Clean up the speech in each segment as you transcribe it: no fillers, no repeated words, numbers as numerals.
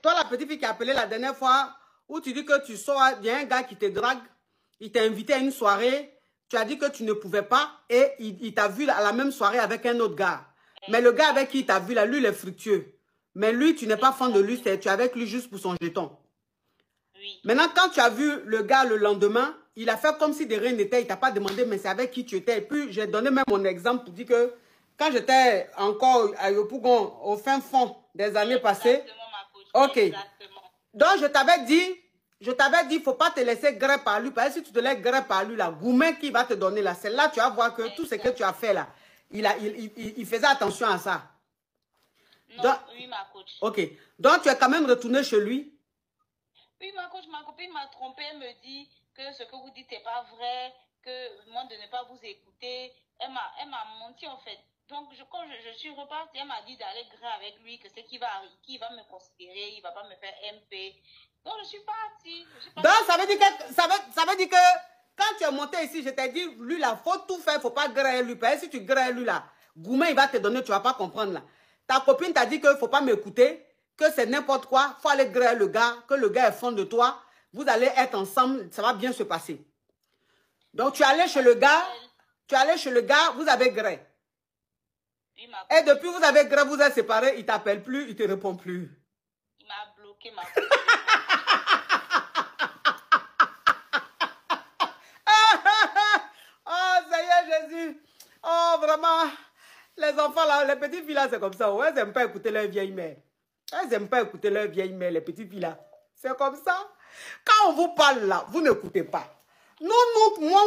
Toi, la petite fille qui a appelé la dernière fois, où tu dis que tu sors, il y a un gars qui te drague, il t'a invité à une soirée, tu as dit que tu ne pouvais pas et il t'a vu à la même soirée avec un autre gars. Mais le gars avec qui il t'a vu là, lui, il est fructueux. Mais lui, tu n'es pas fan de lui, tu es avec lui juste pour son jeton. Oui. Maintenant, quand tu as vu le gars le lendemain, il a fait comme si de rien n'était, il t'a pas demandé, mais c'est avec qui tu étais. Et puis, j'ai donné même mon exemple pour dire que quand j'étais encore à Yopougon, au fin fond des années passées, ok. Exactement. Donc, je t'avais dit, il ne faut pas te laisser gré par lui. Parce que si tu te laisses gré par lui, là, Goumen qui va te donner là, c'est là tu vas voir que tout ce que tu as fait là, il faisait attention à ça. Non, donc, oui, ma coach. Ok. Donc, tu es quand même retourné chez lui. Oui, ma coach, ma copine m'a trompée. Elle me dit que ce que vous dites n'est pas vrai, que moi de ne pas vous écouter. Elle m'a menti en fait. Donc, quand je suis repartie, elle m'a dit d'aller gré avec lui, que c'est qui va me considérer, il ne va pas me faire MP. Donc, je suis partie. Donc, ça veut dire que quand tu es monté ici, je t'ai dit, lui là, il faut tout faire, il ne faut pas gré lui. Parce que si tu gré lui là, Goumen, il va te donner, tu ne vas pas comprendre là. Ta copine t'a dit qu'il ne faut pas m'écouter, que c'est n'importe quoi, il faut aller gré le gars, que le gars est fond de toi, vous allez être ensemble, ça va bien se passer. Donc, tu es allé chez le gars, vous avez gré. Et depuis vous avez gré, vous êtes séparés, il ne t'appelle plus, il ne te répond plus. Il m'a bloqué ma copine. Oh, Seigneur Jésus. Oh, vraiment. Les enfants là, les petites filles là, c'est comme ça. Elles n'aiment pas écouter leur vieille mère. Elles n'aiment pas écouter leur vieille mère, les petites filles là. C'est comme ça. Quand on vous parle là, vous n'écoutez pas. Moi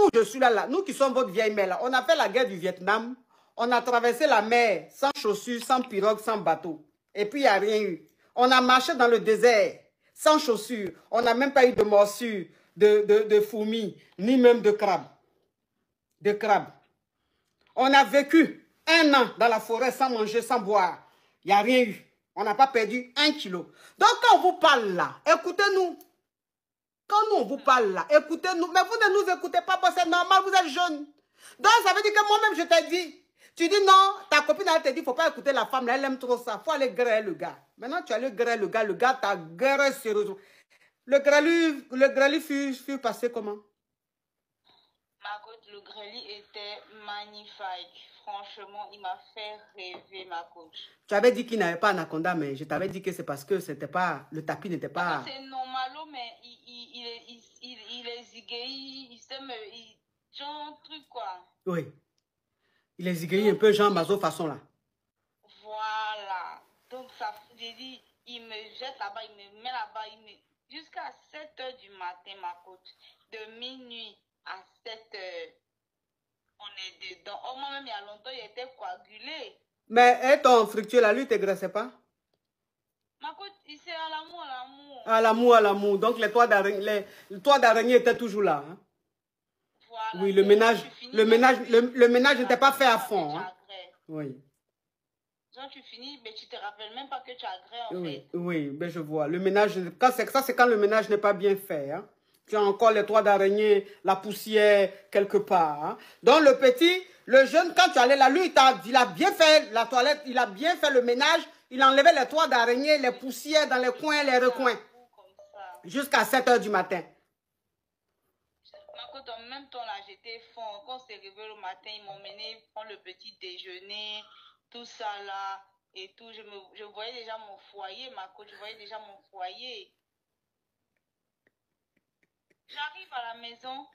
où je suis là, nous qui sommes votre vieille mère là, on a fait la guerre du Vietnam. On a traversé la mer sans chaussures, sans pirogue, sans bateau. Et puis il n'y a rien eu. On a marché dans le désert sans chaussures. On n'a même pas eu de morsures, de fourmis, ni même de crabes. On a vécu 1 an dans la forêt sans manger, sans boire. Il n'y a rien eu. On n'a pas perdu 1 kilo. Donc, quand on vous parle là, écoutez-nous. Quand nous, on vous parle là, écoutez-nous. Mais vous ne nous écoutez pas parce que c'est normal, vous êtes jeune. Donc, ça veut dire que moi-même, je t'ai dit. Tu dis non, ta copine, elle te dit, il ne faut pas écouter la femme, là, elle aime trop ça. Il faut aller grêler le gars. Maintenant, tu as allé grêler le gars t'a grêlé sérieusement. Le grêlis fut passé comment? Ma coach, le grêlis était magnifique. Franchement, il m'a fait rêver, ma coach. Tu avais dit qu'il n'avait pas anaconda, mais je t'avais dit que c'est parce que c'était pas, le tapis n'était pas... C'est normal, mais il est zigué, il s'aime, genre truc quoi. Oui. Il est zigué un peu genre Mazo façon là. Voilà. Donc, ça, j'ai dit, il me jette là-bas, il me met là-bas, jusqu'à 7 h du matin, ma coach. De minuit à 7 h. On est dedans. Oh, moi-même, il y a longtemps, il était coagulé. Mais ton fructueux, là, lui, ne te graissait pas? Ma coach, c'est à l'amour, à l'amour. À l'amour, à l'amour. Donc, les toits d'araignée étaient toujours là. Hein? Voilà. Oui, le ménage n'était pas fait à fond. Hein? Oui. Donc, tu finis, mais tu ne te rappelles même pas que tu as gré, en fait. Oui, ben je vois. Le ménage, c'est quand le ménage n'est pas bien fait. Hein? Tu as encore les toits d'araignée, la poussière quelque part. Hein? Donc, le petit, le jeune, quand tu allais là, lui, il a bien fait la toilette, il a bien fait le ménage. Il enlevait les toits d'araignée, les poussières dans les coins, les recoins. Jusqu'à 7 h du matin. En même temps, là, j'étais fond. Quand c'est réveillé le matin, ils m'ont mené prendre le petit déjeuner, tout ça là, et tout. Je voyais déjà mon foyer, ma coach, je voyais déjà mon foyer. J'arrive à la maison.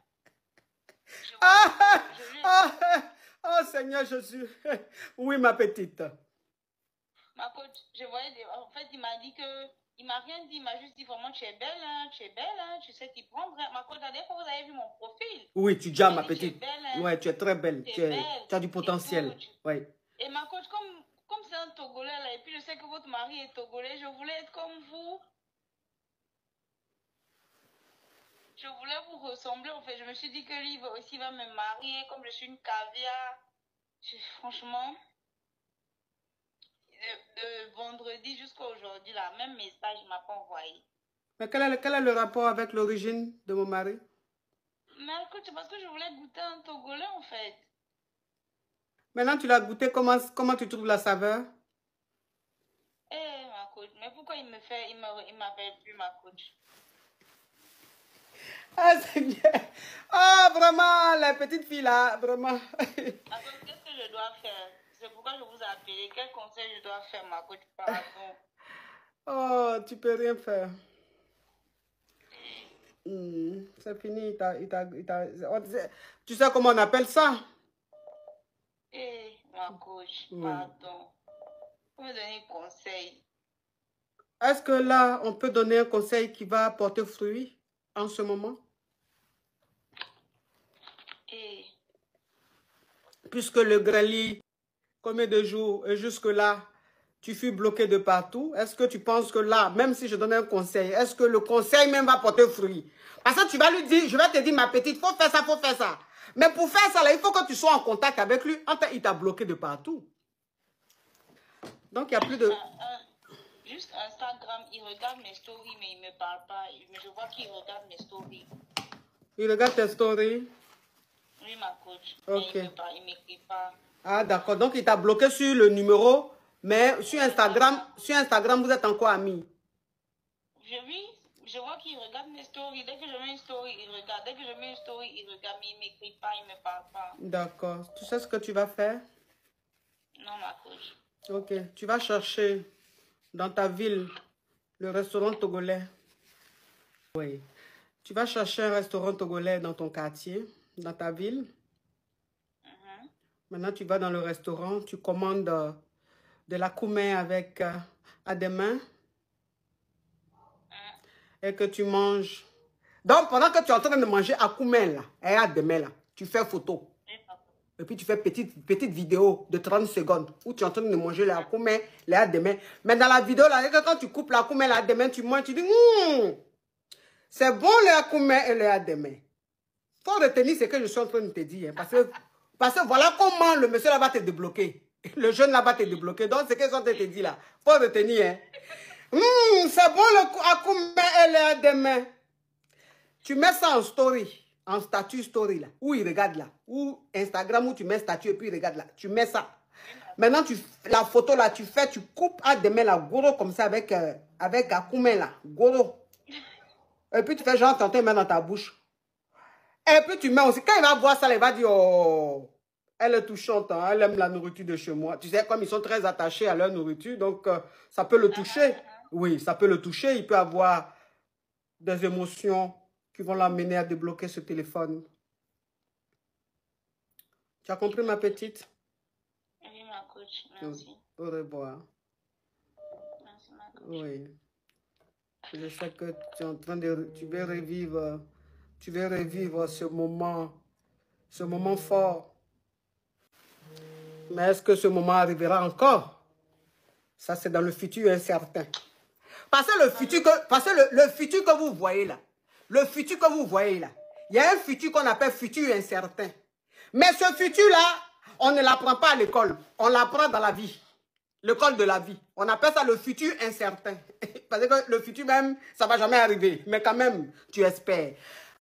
Oh Seigneur Jésus. Oui, ma petite. Ma coach, je voyais, en fait, il m'a dit que, il m'a rien dit, il m'a juste dit vraiment, tu es belle, hein, tu sais t'y prendre. Ma coach, la dernière fois, vous avez vu mon profil. Oui, tu dis ma petite. Belle, hein. Ouais, tu es très belle. Tu as du potentiel. Oui. Et ma coach, comme c'est un Togolais là, et puis je sais que votre mari est Togolais, je voulais être comme vous. Je voulais vous ressembler, en fait. Je me suis dit que lui aussi va me marier, comme je suis une caviar. Franchement, de vendredi jusqu'à aujourd'hui, là, même message, il ne m'a pas envoyé. Mais quel est le rapport avec l'origine de mon mari? Mais écoute, c'est parce que je voulais goûter un Togolais, en fait. Maintenant, tu l'as goûté, comment tu trouves la saveur? Eh, ma coach, mais pourquoi il m'appelle plus ma coach? Ah, c'est bien. Ah, vraiment, la petite fille là, vraiment. Alors, qu'est-ce que je dois faire? C'est pourquoi je vous ai appelé. Quel conseil je dois faire, ma coach? Pardon. Oh, tu peux rien faire. C'est fini. Tu sais comment on appelle ça? Eh, ma coach, pardon. Vous me donnez un conseil. Est-ce que là, on peut donner un conseil qui va porter fruit en ce moment? Eh. Puisque le grêle, combien de jours et jusque-là, tu fus bloqué de partout. Est-ce que tu penses que là, même si je donne un conseil, est-ce que le conseil même va porter fruit? Parce que tu vas lui dire, je vais te dire, ma petite, faut faire ça, faut faire ça. Mais pour faire ça, là, il faut que tu sois en contact avec lui. Il t'a bloqué de partout. Donc, il n'y a plus de... Juste Instagram, il regarde mes stories, mais il ne me parle pas. Mais je vois qu'il regarde mes stories. Il regarde tes stories? Oui, ma coach. Ok. Mais il ne m'écrit pas. Ah, d'accord. Donc, il t'a bloqué sur le numéro, mais sur Instagram, vous êtes encore amis. Je vois qu'il regarde mes stories. Dès que je mets une story, il regarde. Dès que je mets une story, il regarde, mais il ne m'écrit pas, il ne me parle pas. D'accord. Tu sais ce que tu vas faire? Non, ma coach. Ok. Tu vas chercher dans ta ville le restaurant togolais. Oui. Tu vas chercher un restaurant togolais dans ton quartier, dans ta ville. Maintenant, tu vas dans le restaurant, tu commandes de la koumé avec à des mains et que tu manges. Donc, pendant que tu es en train de manger à koumé là, et à des mains là, tu fais photo. Et puis, tu fais petite vidéo de 30 secondes où tu es en train de manger la koumé, les à des mains. Mais dans la vidéo là, quand tu coupes la koumé, là, des mains, tu manges, tu dis, c'est bon les à koumé et les à des mains. Il faut retenir ce que je suis en train de te dire. Parce que voilà comment le monsieur là va te débloquer. Le jeune là va te débloquer. Donc, ce que je suis en train de te dire là, il faut retenir. Hein. C'est bon le akoumé et les à des mains. Tu mets ça en story, en statut story là, où il regarde là, ou Instagram où tu mets statut et puis il regarde là. Tu mets ça. Maintenant, la photo là, tu coupes à des mains là, gros comme ça avec akoumé là, gros. Et puis tu fais genre tenter main dans ta bouche. Et puis tu mets aussi, quand il va voir ça, il va dire, oh, elle est touchante, hein, elle aime la nourriture de chez moi. Tu sais, comme ils sont très attachés à leur nourriture, donc ça peut le toucher. Oui, ça peut le toucher, il peut avoir des émotions qui vont l'amener à débloquer ce téléphone. Tu as compris, ma petite? Oui, ma coach, merci. Au revoir. Merci, ma coach. Oui. Je sais que tu es en train de... Tu veux revivre ce moment fort. Mais est-ce que ce moment arrivera encore? Ça, c'est dans le futur incertain. Parce que le futur que vous voyez là, il y a un futur qu'on appelle futur incertain. Mais ce futur-là, on ne l'apprend pas à l'école. On l'apprend dans la vie. L'école de la vie. On appelle ça le futur incertain. Parce que le futur même, ça ne va jamais arriver. Mais quand même, tu espères.